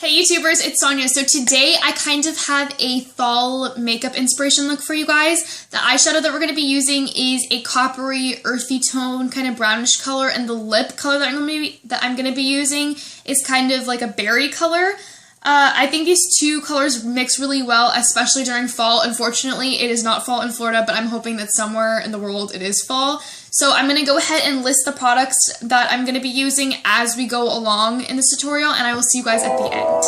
Hey YouTubers, it's Sonia. So today I kind of have a fall makeup inspiration look for you guys. The eyeshadow that we're going to be using is a coppery, earthy tone, kind of brownish color, and the lip color that I'm going to be using is kind of like a berry color. I think these two colors mix really well, especially during fall. Unfortunately, it is not fall in Florida, but I'm hoping that somewhere in the world it is fall. So I'm going to go ahead and list the products that I'm going to be using as we go along in this tutorial, and I will see you guys at the end.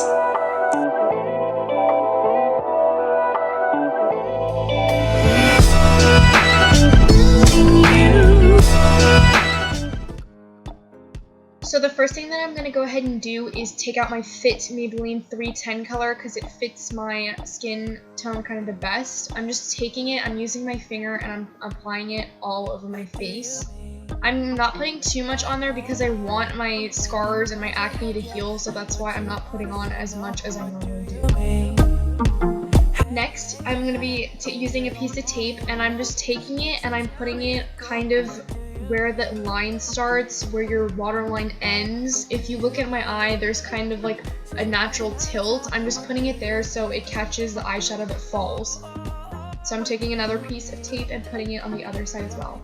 So the first thing that I'm going to go ahead and do is take out my Fit Maybelline 310 color because it fits my skin tone kind of the best. I'm just taking it, I'm using my finger, and I'm applying it all over my face. I'm not putting too much on there because I want my scars and my acne to heal, so that's why I'm not putting on as much as I normally do. Next, I'm going to be using a piece of tape, and I'm just taking it and I'm putting it kind of where the line starts, where your waterline ends. If you look at my eye, there's kind of like a natural tilt. I'm just putting it there so it catches the eyeshadow that falls. So I'm taking another piece of tape and putting it on the other side as well.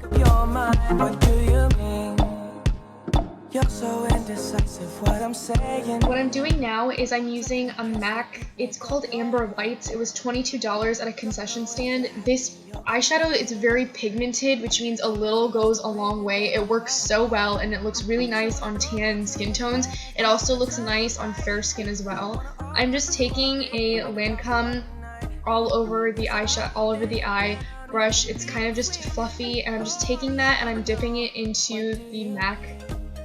You're so indecisive, what I'm saying. What I'm doing now is I'm using a MAC, it's called Amber Lights. It was $22 at a concession stand. This eyeshadow is very pigmented, which means a little goes a long way. It works so well and it looks really nice on tan skin tones. It also looks nice on fair skin as well. I'm just taking a Lancome all over the eye brush. It's kind of just fluffy, and I'm just taking that and I'm dipping it into the MAC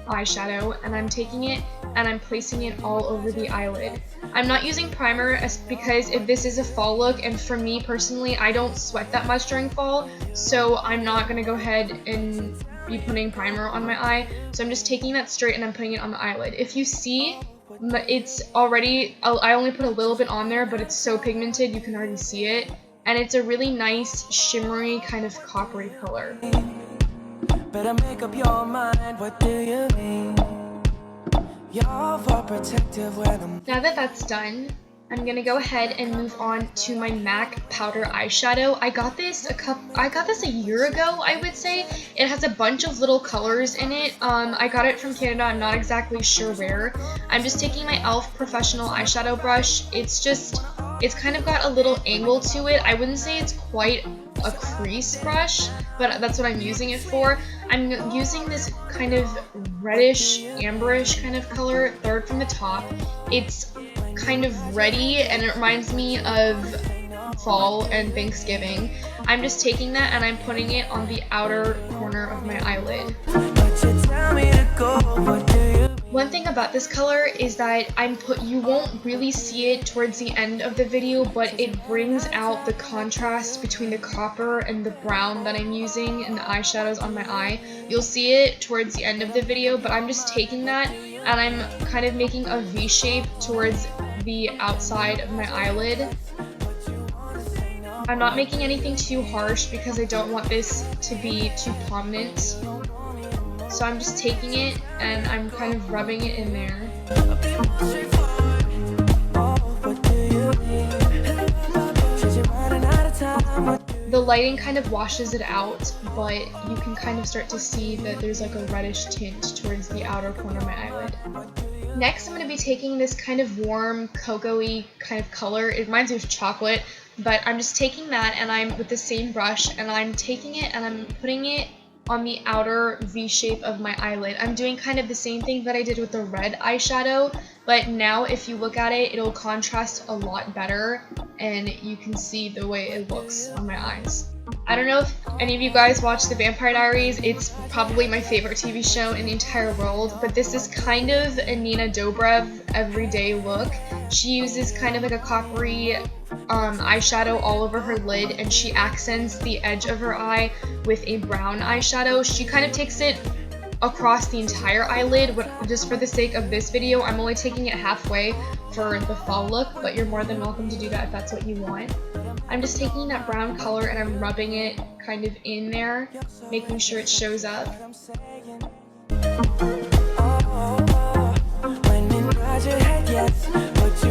eyeshadow, and I'm taking it and I'm placing it all over the eyelid. I'm not using primer because if this is a fall look, and for me personally, I don't sweat that much during fall, so I'm not gonna go ahead and be putting primer on my eye. So I'm just taking that straight and I'm putting it on the eyelid. If you see, it's already, I only put a little bit on there, but it's so pigmented you can already see it, and it's a really nice shimmery kind of coppery color. Better make up your mind, what do you mean? You're for protective when I'm... Now that that's done, I'm gonna go ahead and move on to my MAC powder eyeshadow. I got this a year ago, I would say. It has a bunch of little colors in it. I got it from Canada, I'm not exactly sure where. I'm just taking my e.l.f. professional eyeshadow brush. It's kind of got a little angle to it. I wouldn't say it's quite a crease brush, but that's what I'm using it for. I'm using this kind of reddish, amberish kind of color, third from the top. It's kind of reddy and it reminds me of fall and Thanksgiving. I'm just taking that and I'm putting it on the outer corner of my eyelid. One thing about this color is that you won't really see it towards the end of the video, but it brings out the contrast between the copper and the brown that I'm using in the eyeshadows on my eye. You'll see it towards the end of the video, but I'm just taking that and I'm kind of making a V shape towards the outside of my eyelid. I'm not making anything too harsh because I don't want this to be too prominent. So I'm just taking it and I'm kind of rubbing it in there. The lighting kind of washes it out, but you can kind of start to see that there's like a reddish tint towards the outer corner of my eyelid. Next, I'm going to be taking this kind of warm, cocoa-y kind of color. It reminds me of chocolate, but I'm just taking that and I'm with the same brush and I'm taking it and I'm putting it on the outer V shape of my eyelid. I'm doing kind of the same thing that I did with the red eyeshadow, but now if you look at it, it'll contrast a lot better and you can see the way it looks on my eyes. I don't know if any of you guys watch The Vampire Diaries. It's probably my favorite TV show in the entire world, but this is kind of a Nina Dobrev everyday look. She uses kind of like a coppery eyeshadow all over her lid, and she accents the edge of her eye with a brown eyeshadow. She kind of takes it across the entire eyelid, but just for the sake of this video, I'm only taking it halfway for the fall look, but you're more than welcome to do that if that's what you want. I'm just taking that brown color and I'm rubbing it kind of in there, making sure it shows up. When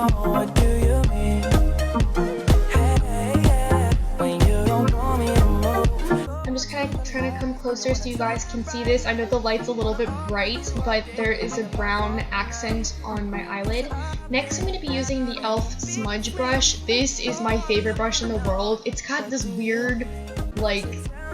know what do you mean? I'm just kind of trying to come closer so you guys can see this. I know the light's a little bit bright, but there is a brown accent on my eyelid. Next, I'm going to be using the e.l.f. smudge brush. This is my favorite brush in the world. It's got this weird, like,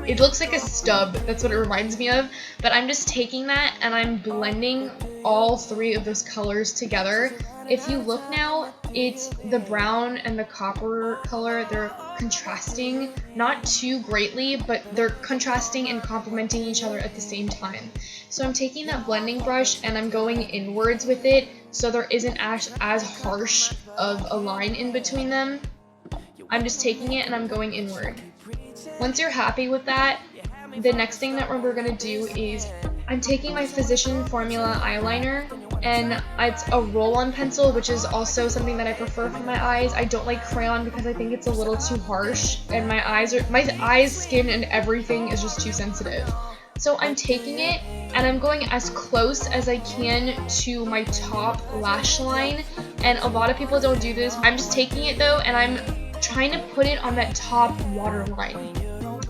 it looks like a stub. That's what it reminds me of. But I'm just taking that and I'm blending all three of those colors together. If you look now, it's the brown and the copper color. They're contrasting, not too greatly, but they're contrasting and complementing each other at the same time. So I'm taking that blending brush and I'm going inwards with it so there isn't as harsh of a line in between them. I'm just taking it and I'm going inward. Once you're happy with that, the next thing that we're going to do is I'm taking my Physician Formula eyeliner, and it's a roll-on pencil, which is also something that I prefer for my eyes. I don't like crayon because I think it's a little too harsh, and my eyes, skin, and everything is just too sensitive. So I'm taking it, and I'm going as close as I can to my top lash line, and a lot of people don't do this. I'm just taking it though, and I'm trying to put it on that top waterline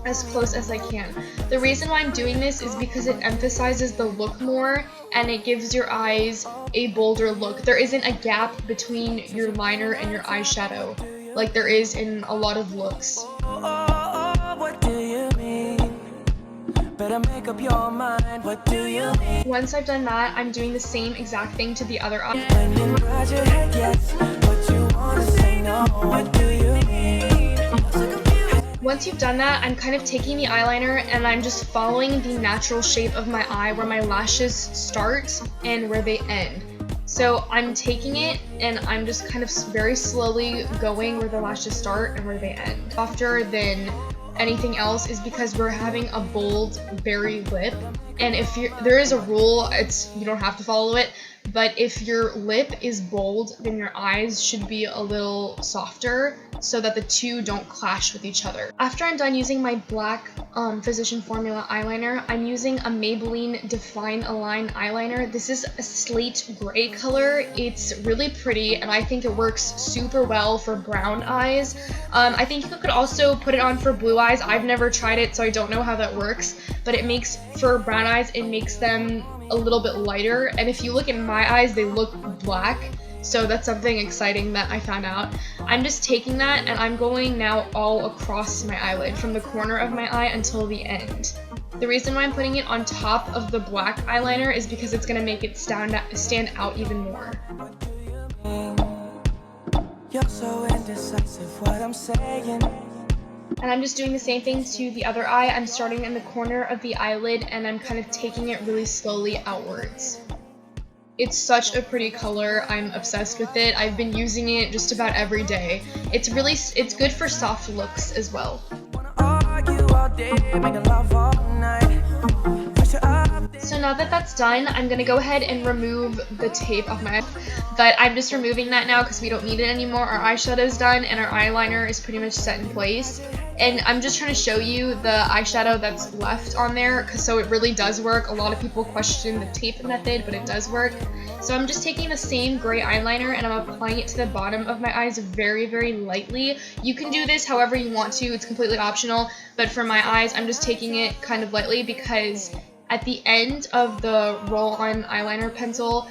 as close as I can. The reason why I'm doing this is because it emphasizes the look more and it gives your eyes a bolder look. There isn't a gap between your liner and your eyeshadow like there is in a lot of looks. What do you mean? Better make up your mind. What do you mean? Once I've done that, I'm doing the same exact thing to the other eye. When you nod your head yes, but you wanna say no. What do you mean? Once you've done that, I'm kind of taking the eyeliner and I'm just following the natural shape of my eye where my lashes start and where they end. So I'm taking it and I'm just kind of very slowly going where the lashes start and where they end. Softer than anything else is because we're having a bold berry lip, and if there is a rule, you don't have to follow it, but if your lip is bold, then your eyes should be a little softer so that the two don't clash with each other. After I'm done using my black Physician Formula eyeliner, I'm using a Maybelline Define Align eyeliner. This is a slate gray color. It's really pretty and I think it works super well for brown eyes. I think you could also put it on for blue eyes. I've never tried it, so I don't know how that works, but it makes, for brown eyes, it makes them a little bit lighter, and if you look at my eyes, they look black, so that's something exciting that I found out. I'm just taking that and I'm going now all across my eyelid, from the corner of my eye until the end. The reason why I'm putting it on top of the black eyeliner is because it's going to make it stand out even more. You're so indecisive, what I'm saying. And I'm just doing the same thing to the other eye. I'm starting in the corner of the eyelid and I'm kind of taking it really slowly outwards. It's such a pretty color. I'm obsessed with it. I've been using it just about every day. It's good for soft looks as well. So now that that's done, I'm going to go ahead and remove the tape off my eye. But I'm just removing that now because we don't need it anymore. Our eyeshadow's done and our eyeliner is pretty much set in place. And I'm just trying to show you the eyeshadow that's left on there, so it really does work. A lot of people question the tape method, but it does work. So I'm just taking the same gray eyeliner and I'm applying it to the bottom of my eyes very, very lightly. You can do this however you want to. It's completely optional. But for my eyes, I'm just taking it kind of lightly because at the end of the roll-on eyeliner pencil,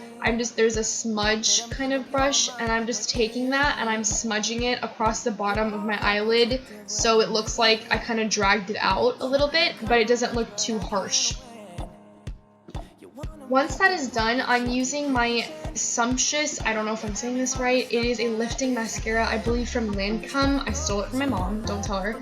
there's a smudge kind of brush, and I'm just taking that and I'm smudging it across the bottom of my eyelid so it looks like I kind of dragged it out a little bit, but it doesn't look too harsh. Once that is done, I'm using my Sumptuous, I don't know if I'm saying this right, it is a lifting mascara, I believe from Lancome. I stole it from my mom, don't tell her.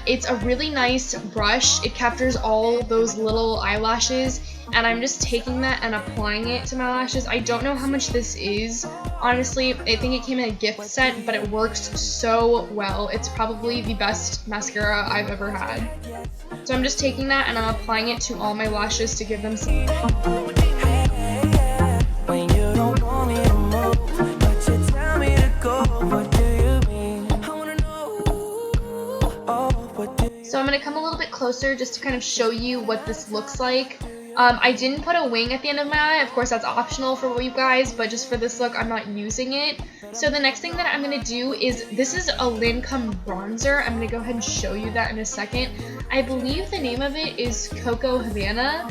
It's a really nice brush. It captures all those little eyelashes, and I'm just taking that and applying it to my lashes. I don't know how much this is, honestly. I think it came in a gift set, but it works so well. It's probably the best mascara I've ever had. So I'm just taking that and I'm applying it to all my lashes to give them some. So I'm going to come a little bit closer just to kind of show you what this looks like. I didn't put a wing at the end of my eye. Of course, that's optional for you guys, but just for this look, I'm not using it. So the next thing that I'm going to do is, this is a Lancome bronzer. I'm going to go ahead and show you that in a second. I believe the name of it is Coco Havana.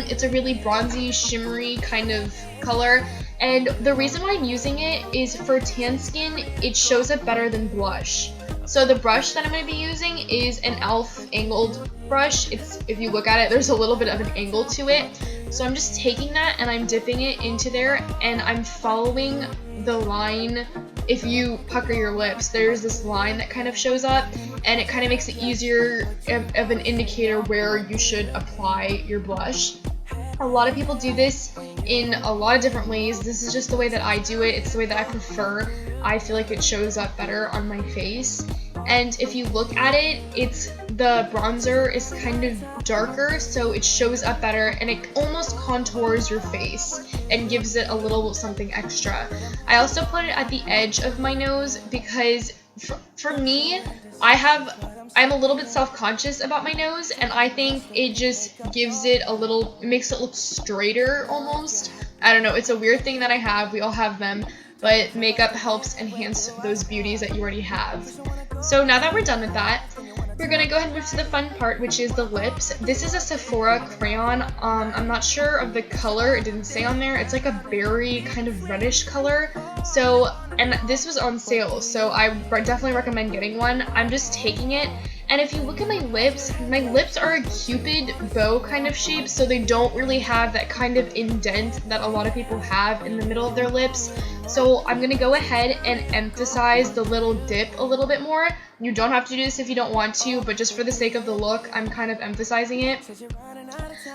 It's a really bronzy, shimmery kind of color. And the reason why I'm using it is for tan skin, it shows up better than blush. So the brush that I'm going to be using is an e.l.f. angled brush. If you look at it, there's a little bit of an angle to it. So I'm just taking that and I'm dipping it into there, and I'm following the line. If you pucker your lips, there's this line that kind of shows up, and it kind of makes it easier of an indicator where you should apply your blush. A lot of people do this in a lot of different ways. This is just the way that I do it. It's the way that I prefer. I feel like it shows up better on my face. And if you look at it, the bronzer is kind of darker, so it shows up better, and it almost contours your face and gives it a little something extra. I also put it at the edge of my nose because for me, I'm a little bit self-conscious about my nose, and I think it just gives it it makes it look straighter almost. I don't know, it's a weird thing that I have. We all have them, but makeup helps enhance those beauties that you already have. So now that we're done with that, we're gonna go ahead and move to the fun part, which is the lips. This is a Sephora crayon. I'm not sure of the color. It didn't say on there. It's like a berry kind of reddish color. So, and this was on sale, so I definitely recommend getting one. I'm just taking it, and if you look at my lips are a cupid bow kind of shape, so they don't really have that kind of indent that a lot of people have in the middle of their lips. So I'm gonna go ahead and emphasize the little dip a little bit more. You don't have to do this if you don't want to, but just for the sake of the look, I'm kind of emphasizing it.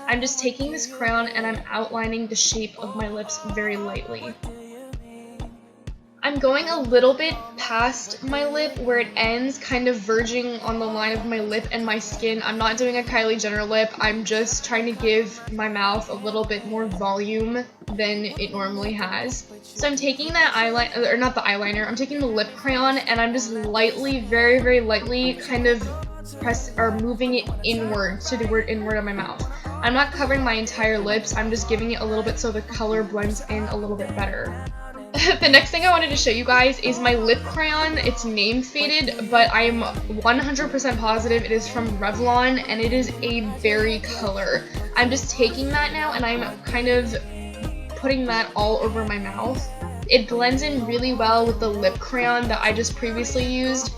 I'm just taking this crayon and I'm outlining the shape of my lips very lightly. I'm going a little bit past my lip where it ends, kind of verging on the line of my lip and my skin. I'm not doing a Kylie Jenner lip. I'm just trying to give my mouth a little bit more volume than it normally has. So I'm taking that eyeliner, or not the eyeliner, I'm taking the lip crayon, and I'm just lightly, very, very lightly kind of moving it inward to the word inward of my mouth. I'm not covering my entire lips. I'm just giving it a little bit so the color blends in a little bit better. The next thing I wanted to show you guys is my lip crayon. It's name faded, but I'm 100% positive it is from Revlon, and it is a berry color. I'm just taking that now and I'm kind of putting that all over my mouth. It blends in really well with the lip crayon that I just previously used.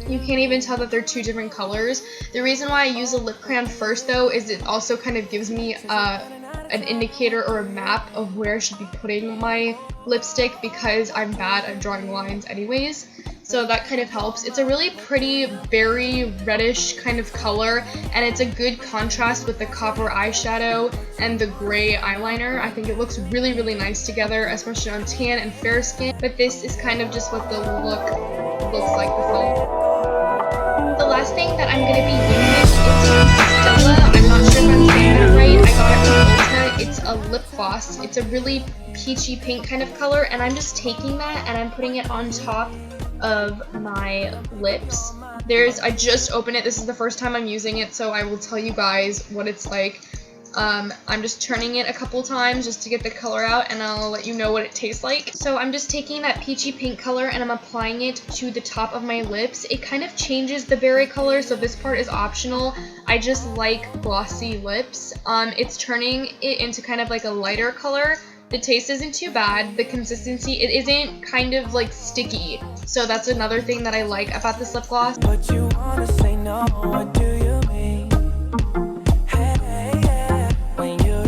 You can't even tell that they're two different colors. The reason why I use a lip crayon first, though, is it also kind of gives me an indicator or a map of where I should be putting my lipstick, because I'm bad at drawing lines anyways. So that kind of helps. It's a really pretty berry reddish kind of color, and it's a good contrast with the copper eyeshadow and the gray eyeliner. I think it looks really, really nice together, especially on tan and fair skin. But this is kind of just what the look looks like before. The last thing that I'm going to be using is from Stella. I'm not sure if I'm saying that right. I got it from Ulta. It's a lip gloss. It's a really peachy pink kind of color, and I'm just taking that and I'm putting it on top of my lips. I just opened it. This is the first time I'm using it, so I will tell you guys what it's like. I'm just turning it a couple times just to get the color out, and I'll let you know what it tastes like. So I'm just taking that peachy pink color and I'm applying it to the top of my lips. It kind of changes the berry color, so this part is optional. I just like glossy lips. It's turning it into kind of like a lighter color. The taste isn't too bad. The consistency, it isn't kind of like sticky. So that's another thing that I like about this lip gloss. But you wanna say no, what do you mean?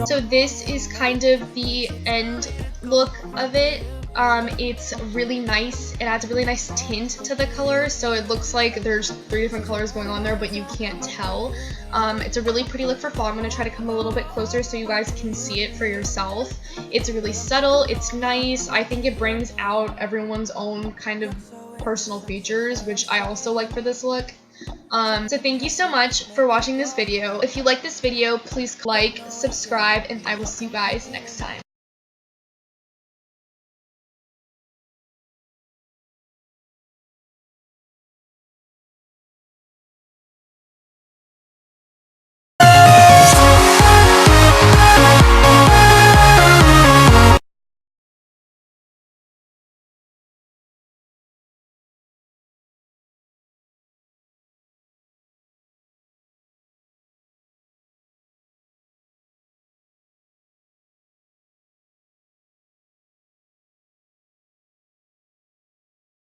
So this is kind of the end look of it. It's really nice. It adds a really nice tint to the color, so it looks like there's 3 different colors going on there, but you can't tell. It's a really pretty look for fall. I'm going to try to come a little bit closer so you guys can see it for yourself. It's really subtle. It's nice. I think it brings out everyone's own kind of personal features, which I also like for this look. So thank you so much for watching this video. If you like this video, please like, subscribe, and I will see you guys next time.